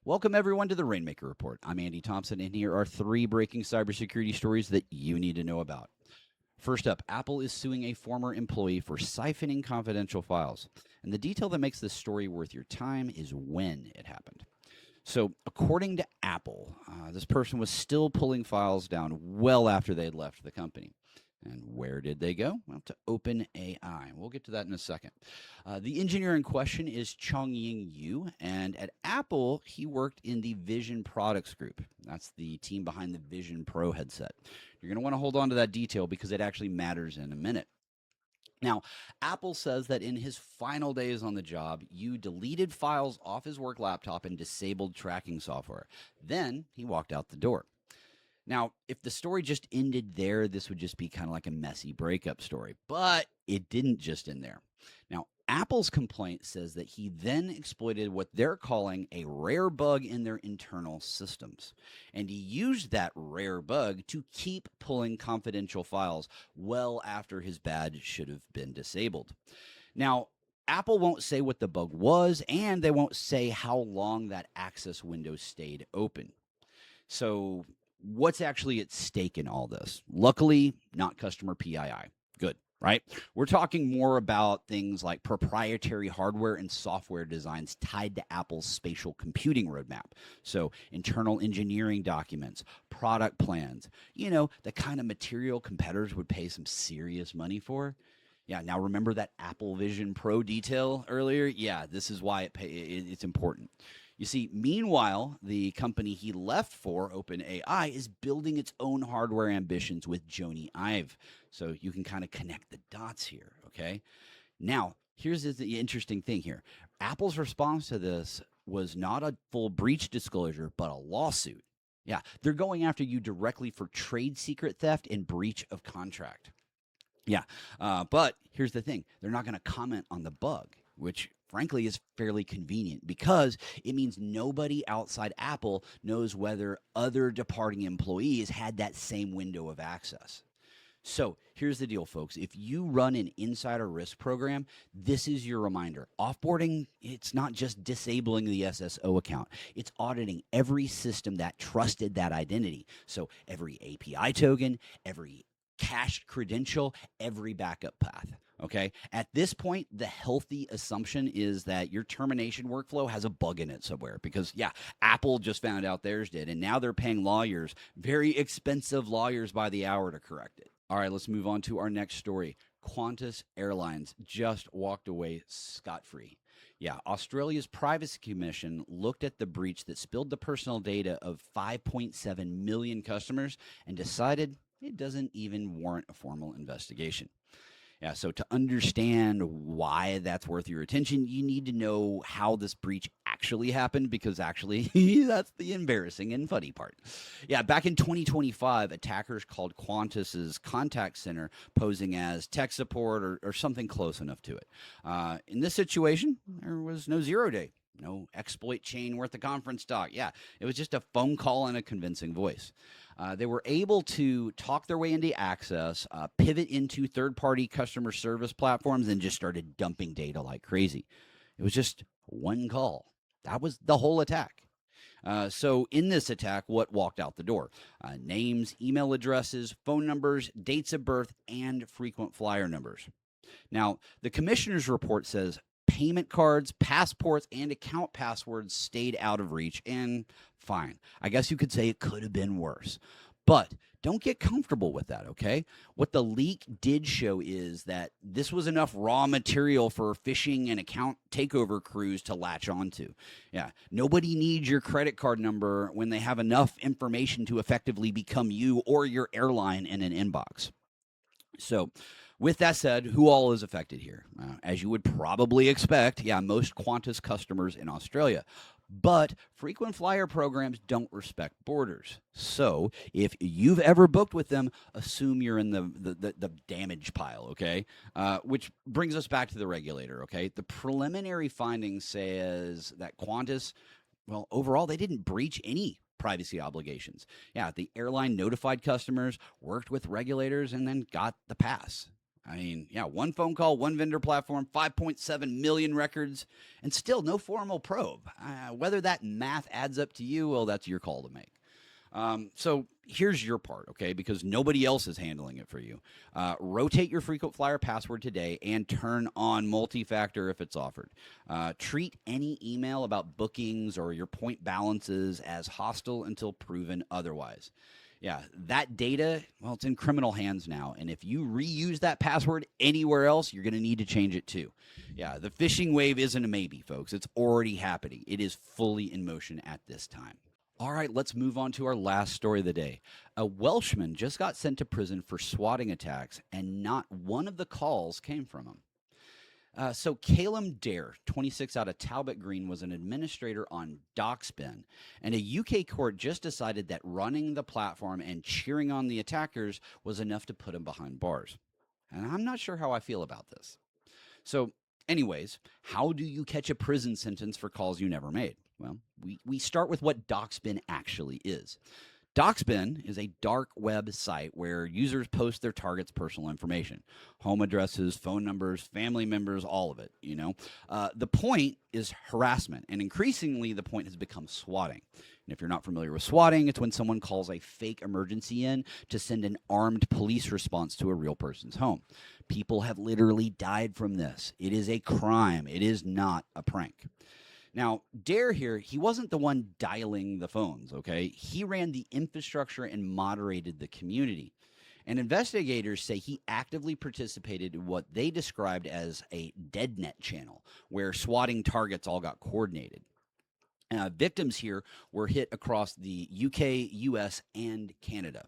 Welcome, everyone, to the Rainmaker Report. I'm Andy Thompson, and here are three breaking cybersecurity stories that you need to know about. First up, Apple is suing a former employee for siphoning confidential files. And the detail that makes this story worth your time is when it happened. So, according to Apple, this person was still pulling files down well after they had left the company. And where did they go? Well, to OpenAI. We'll get to that in a second. The engineer in question is Chongying Yu, and at Apple, he worked in the Vision Products Group. That's the team behind the Vision Pro headset. You're going to want to hold on to that detail because it actually matters in a minute. Now, Apple says that in his final days on the job, Yu deleted files off his work laptop and disabled tracking software. Then he walked out the door. Now, if the story just ended there, this would just be kind of like a messy breakup story, but it didn't just end there. Now, Apple's complaint says that he then exploited what they're calling a rare bug in their internal systems. And he used that rare bug to keep pulling confidential files well after his badge should have been disabled. Now, Apple won't say what the bug was, and they won't say how long that access window stayed open. So, what's actually at stake in all this? Luckily, not customer PII. Good, right? We're talking more about things like proprietary hardware and software designs tied to Apple's spatial computing roadmap. So, internal engineering documents, product plans, the kind of material competitors would pay some serious money for. Yeah, now remember that Apple Vision Pro detail earlier? Yeah, this is why it's important. You see, meanwhile, the company he left for, OpenAI, is building its own hardware ambitions with Jony Ive. So you can kind of connect the dots here, okay? Now, here's the interesting thing here. Apple's response to this was not a full breach disclosure, but a lawsuit. Yeah, they're going after you directly for trade secret theft and breach of contract. Yeah, but here's the thing. They're not going to comment on the bug, which frankly is fairly convenient because it means nobody outside Apple knows whether other departing employees had that same window of access. So here's the deal, folks. If you run an insider risk program, this is your reminder. Offboarding, it's not just disabling the SSO account. It's auditing every system that trusted that identity. So every API token, every cached credential, every backup path. Okay. At this point, the healthy assumption is that your termination workflow has a bug in it somewhere because, yeah, Apple just found out theirs did. And now they're paying lawyers, very expensive lawyers by the hour to correct it. All right, let's move on to our next story. Qantas Airlines just walked away scot-free. Yeah, Australia's Privacy Commission looked at the breach that spilled the personal data of 5.7 million customers and decided it doesn't even warrant a formal investigation. Yeah, so to understand why that's worth your attention, you need to know how this breach actually happened because actually that's the embarrassing and funny part. Yeah, back in 2025, attackers called Qantas's contact center posing as tech support or something close enough to it. In this situation, there was no 0 day. No exploit chain worth a conference talk. Yeah, it was just a phone call and a convincing voice. They were able to talk their way into access, pivot into third-party customer service platforms, and just started dumping data like crazy. It was just one call. That was the whole attack. So in this attack, what walked out the door? Names, email addresses, phone numbers, dates of birth, and frequent flyer numbers. Now, the commissioner's report says payment cards, passports, and account passwords stayed out of reach, and fine. I guess you could say it could have been worse. But don't get comfortable with that, okay? What the leak did show is that this was enough raw material for phishing and account takeover crews to latch onto. Yeah, nobody needs your credit card number when they have enough information to effectively become you or your airline in an inbox. So, with that said, who all is affected here? As you would probably expect, yeah, most Qantas customers in Australia. But frequent flyer programs don't respect borders. So if you've ever booked with them, assume you're in the damage pile, okay? Which brings us back to the regulator, okay? The preliminary finding says that Qantas, well, overall, they didn't breach any privacy obligations. Yeah, the airline notified customers, worked with regulators, and then got the pass. I mean, yeah, one phone call, one vendor platform, 5.7 million records, and still no formal probe. Whether that math adds up to you, well, that's your call to make. So here's your part, okay? Because nobody else is handling it for you. Rotate your frequent flyer password today and turn on multi-factor if it's offered. Treat any email about bookings or your point balances as hostile until proven otherwise. Yeah, that data, well, it's in criminal hands now. And if you reuse that password anywhere else, you're going to need to change it too. Yeah, the phishing wave isn't a maybe, folks. It's already happening. It is fully in motion at this time. All right, let's move on to our last story of the day. A Welshman just got sent to prison for swatting attacks, and not one of the calls came from him. So Calum Dare, 26 out of Talbot Green, was an administrator on Doxbin, and a UK court just decided that running the platform and cheering on the attackers was enough to put him behind bars. And I'm not sure how I feel about this. So, anyways, how do you catch a prison sentence for calls you never made? Well, we start with what Doxbin actually is. Doxbin is a dark web site where users post their target's personal information, home addresses, phone numbers, family members, all of it. The point is harassment, and increasingly the point has become swatting. And if you're not familiar with swatting, it's when someone calls a fake emergency in to send an armed police response to a real person's home. People have literally died from this. It is a crime. It is not a prank. Now, Dare here, he wasn't the one dialing the phones, okay? He ran the infrastructure and moderated the community. And investigators say he actively participated in what they described as a deadnet channel, where swatting targets all got coordinated. Victims here were hit across the UK, US, and Canada.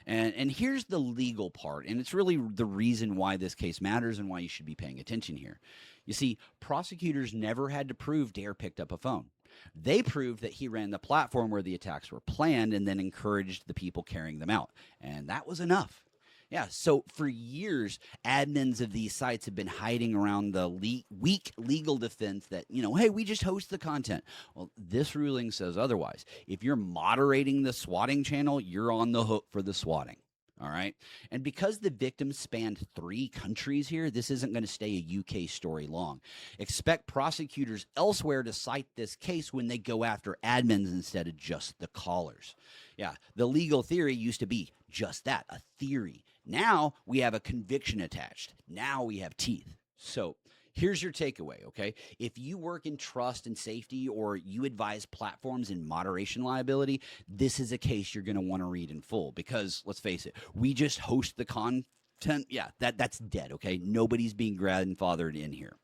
And here's the legal part, and it's really the reason why this case matters and why you should be paying attention here. You see, prosecutors never had to prove Dare picked up a phone. They proved that he ran the platform where the attacks were planned and then encouraged the people carrying them out. And that was enough. Yeah, so for years, admins of these sites have been hiding around the weak legal defense that, hey, we just host the content. Well, this ruling says otherwise. If you're moderating the swatting channel, you're on the hook for the swatting. All right. And because the victims spanned 3 countries here, this isn't going to stay a UK story long. Expect prosecutors elsewhere to cite this case when they go after admins instead of just the callers. Yeah, the legal theory used to be just that, a theory. Now we have a conviction attached. Now we have teeth. So here's your takeaway, okay? If you work in trust and safety, or you advise platforms in moderation liability, this is a case you're going to want to read in full, because let's face it, we just host the content. Yeah, that's dead, okay? Nobody's being grandfathered in here.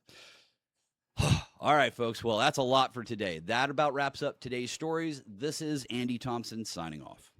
All right, folks. Well, that's a lot for today. That about wraps up today's stories. This is Andy Thompson signing off.